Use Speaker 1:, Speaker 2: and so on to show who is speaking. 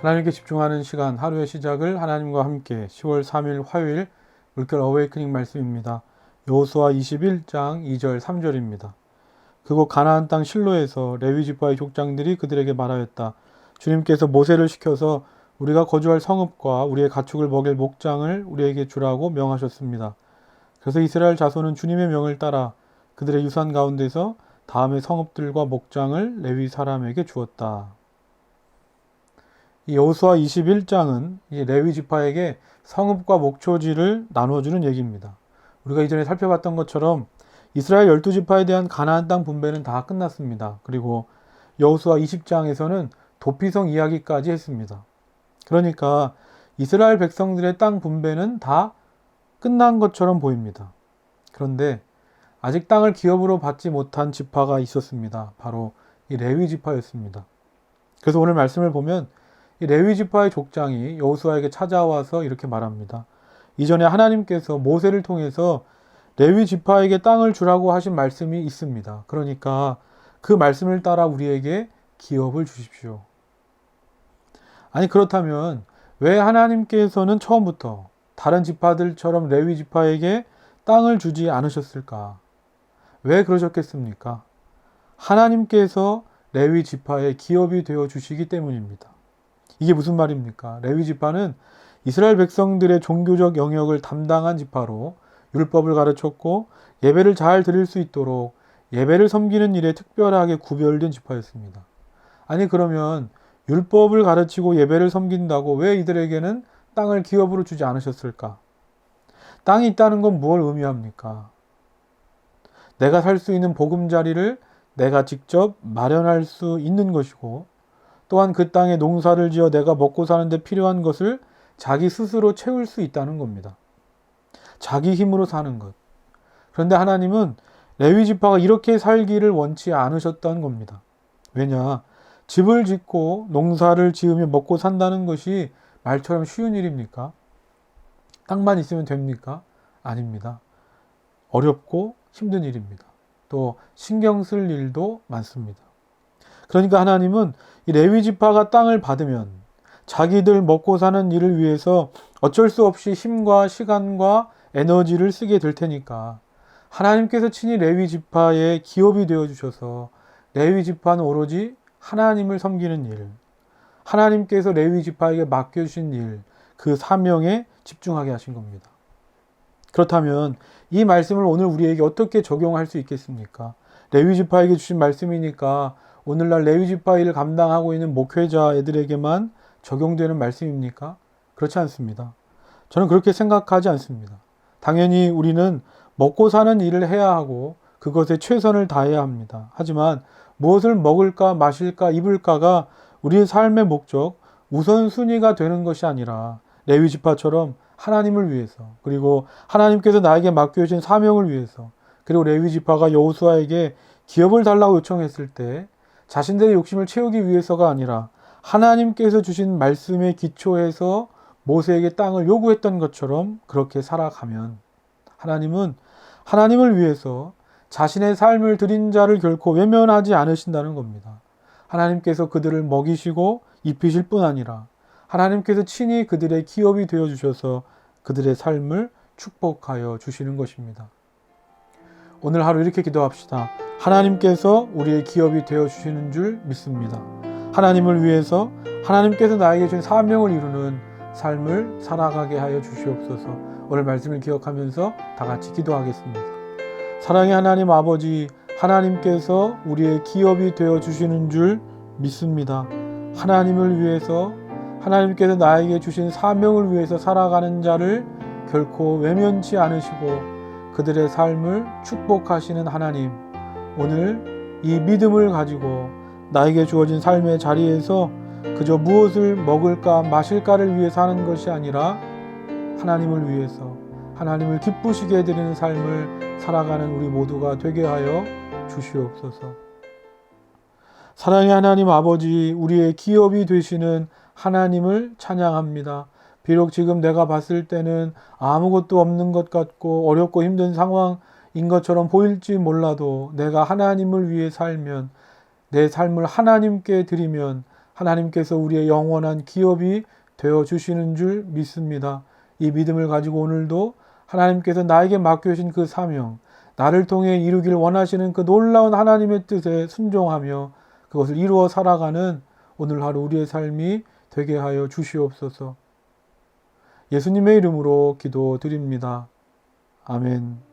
Speaker 1: 하나님께 집중하는 시간, 하루의 시작을 하나님과 함께 10월 3일 화요일 물결 어웨이크닝 말씀입니다. 여호수아 21장 2절 3절입니다. 그곳 가나안 땅 실로에서 레위 지파의 족장들이 그들에게 말하였다. 주님께서 모세를 시켜서 우리가 거주할 성읍과 우리의 가축을 먹일 목장을 우리에게 주라고 명하셨습니다. 그래서 이스라엘 자손은 주님의 명을 따라 그들의 유산 가운데서 다음의 성읍들과 목장을 레위 사람에게 주었다. 이 여호수아 21장은 레위 지파에게 성읍과 목초지를 나눠주는 얘기입니다. 우리가 이전에 살펴봤던 것처럼 이스라엘 12지파에 대한 가나안 땅 분배는 다 끝났습니다. 그리고 여호수아 20장에서는 도피성 이야기까지 했습니다. 그러니까 이스라엘 백성들의 땅 분배는 다 끝난 것처럼 보입니다. 그런데 아직 땅을 기업으로 받지 못한 지파가 있었습니다. 바로 이 레위 지파였습니다. 그래서 오늘 말씀을 보면 이 레위 지파의 족장이 여호수아에게 찾아와서 이렇게 말합니다. 이전에 하나님께서 모세를 통해서 레위 지파에게 땅을 주라고 하신 말씀이 있습니다. 그러니까 그 말씀을 따라 우리에게 기업을 주십시오. 아니 그렇다면 왜 하나님께서는 처음부터 다른 지파들처럼 레위 지파에게 땅을 주지 않으셨을까? 왜 그러셨겠습니까? 하나님께서 레위 지파의 기업이 되어 주시기 때문입니다. 이게 무슨 말입니까? 레위 지파는 이스라엘 백성들의 종교적 영역을 담당한 지파로 율법을 가르쳤고 예배를 잘 드릴 수 있도록 예배를 섬기는 일에 특별하게 구별된 지파였습니다. 아니 그러면 율법을 가르치고 예배를 섬긴다고 왜 이들에게는 땅을 기업으로 주지 않으셨을까? 땅이 있다는 건 무엇을 의미합니까? 내가 살 수 있는 보금자리를 내가 직접 마련할 수 있는 것이고 또한 그 땅에 농사를 지어 내가 먹고 사는데 필요한 것을 자기 스스로 채울 수 있다는 겁니다. 자기 힘으로 사는 것. 그런데 하나님은 레위 지파가 이렇게 살기를 원치 않으셨던 겁니다. 왜냐? 집을 짓고 농사를 지으며 먹고 산다는 것이 말처럼 쉬운 일입니까? 땅만 있으면 됩니까? 아닙니다. 어렵고 힘든 일입니다. 또 신경 쓸 일도 많습니다. 그러니까 하나님은 이 레위 지파가 땅을 받으면 자기들 먹고 사는 일을 위해서 어쩔 수 없이 힘과 시간과 에너지를 쓰게 될 테니까 하나님께서 친히 레위 지파의 기업이 되어 주셔서 레위 지파는 오로지 하나님을 섬기는 일, 하나님께서 레위 지파에게 맡겨주신 일, 그 사명에 집중하게 하신 겁니다. 그렇다면 이 말씀을 오늘 우리에게 어떻게 적용할 수 있겠습니까? 레위 지파에게 주신 말씀이니까 오늘날 레위 지파 일을 감당하고 있는 목회자 애들에게만 적용되는 말씀입니까? 그렇지 않습니다. 저는 그렇게 생각하지 않습니다. 당연히 우리는 먹고 사는 일을 해야 하고 그것에 최선을 다해야 합니다. 하지만 무엇을 먹을까 마실까 입을까가 우리의 삶의 목적, 우선순위가 되는 것이 아니라 레위 지파처럼 하나님을 위해서 그리고 하나님께서 나에게 맡겨주신 사명을 위해서 그리고 레위 지파가 여호수아에게 기업을 달라고 요청했을 때 자신들의 욕심을 채우기 위해서가 아니라 하나님께서 주신 말씀에 기초해서 모세에게 땅을 요구했던 것처럼 그렇게 살아가면 하나님은 하나님을 위해서 자신의 삶을 드린 자를 결코 외면하지 않으신다는 겁니다. 하나님께서 그들을 먹이시고 입히실 뿐 아니라 하나님께서 친히 그들의 기업이 되어 주셔서 그들의 삶을 축복하여 주시는 것입니다. 오늘 하루 이렇게 기도합시다. 하나님께서 우리의 기업이 되어 주시는 줄 믿습니다. 하나님을 위해서 하나님께서 나에게 준 사명을 이루는 삶을 살아가게 하여 주시옵소서. 오늘 말씀을 기억하면서 다 같이 기도하겠습니다. 사랑의 하나님 아버지, 하나님께서 우리의 기업이 되어 주시는 줄 믿습니다. 하나님을 위해서 하나님께서 나에게 주신 사명을 위해서 살아가는 자를 결코 외면치 않으시고 그들의 삶을 축복하시는 하나님, 오늘 이 믿음을 가지고 나에게 주어진 삶의 자리에서 그저 무엇을 먹을까 마실까를 위해 사는 것이 아니라 하나님을 위해서 하나님을 기쁘시게 해드리는 삶을 살아가는 우리 모두가 되게 하여 주시옵소서. 사랑의 하나님 아버지, 우리의 기업이 되시는 하나님을 찬양합니다. 비록 지금 내가 봤을 때는 아무것도 없는 것 같고 어렵고 힘든 상황인 것처럼 보일지 몰라도 내가 하나님을 위해 살면 내 삶을 하나님께 드리면 하나님께서 우리의 영원한 기업이 되어 주시는 줄 믿습니다. 이 믿음을 가지고 오늘도 하나님께서 나에게 맡겨주신 그 사명, 나를 통해 이루길 원하시는 그 놀라운 하나님의 뜻에 순종하며 그것을 이루어 살아가는 오늘 하루 우리의 삶이 되게 하여 주시옵소서. 예수님의 이름으로 기도드립니다. 아멘.